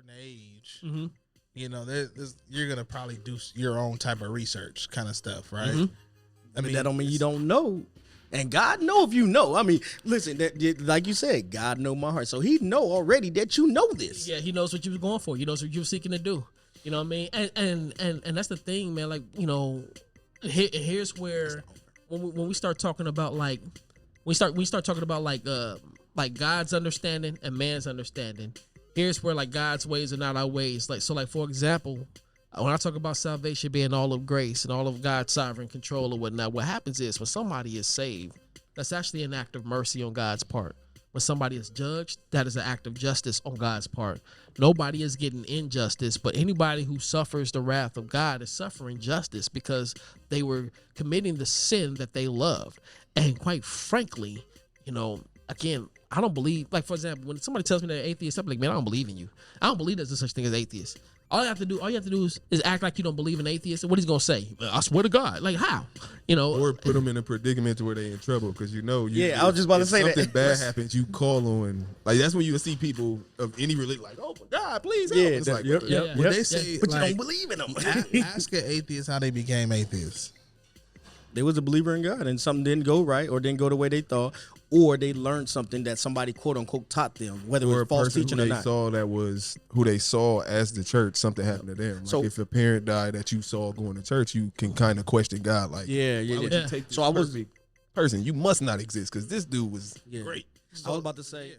certain age, Mm-hmm. you know, you're gonna probably do your own type of research, kind of stuff, right? Mm-hmm. I mean, that don't mean you don't know. And God know if you know. I mean, listen, like you said, God know my heart. So he know already that you know this. Yeah, he knows what you was going for. He knows what you were seeking to do. You know what I mean? And that's the thing, man. Like, you know, here's where when we start talking about like we start talking about like God's understanding and man's understanding. Here's where like God's ways are not our ways. Like so, like for example, when I talk about salvation being all of grace and all of God's sovereign control or whatnot, what happens is when somebody is saved, that's actually an act of mercy on God's part. When somebody is judged, that is an act of justice on God's part. Nobody is getting injustice, but anybody who suffers the wrath of God is suffering justice because they were committing the sin that they loved. And quite frankly, you know, again, I don't believe, like, for example, when somebody tells me they're atheist, I'm like, man, I don't believe in you. I don't believe there's such thing as atheist. All you have to do is act like you don't believe in atheists. And what he's gonna say? I swear to God. Like how? You know, or put them in a predicament to where they in trouble because you know. I was just about to say that. Something bad happens, you call on. Like that's when you will see people of any religion like, oh my God, please help. It's like, Would they say, but like, you don't believe in them. ask an atheist how they became atheists. They was a believer in God and something didn't go right or didn't go the way they thought, or they learned something that somebody quote unquote taught them, whether it or was a false person teaching who or they not. saw that was who they saw as the church, something happened to them. Like So- if a parent died that you saw going to church, you can kind of question God. Like, Yeah. why would you take this So I was- perfect person? You must not exist because this dude was Yeah. great. I was about to say,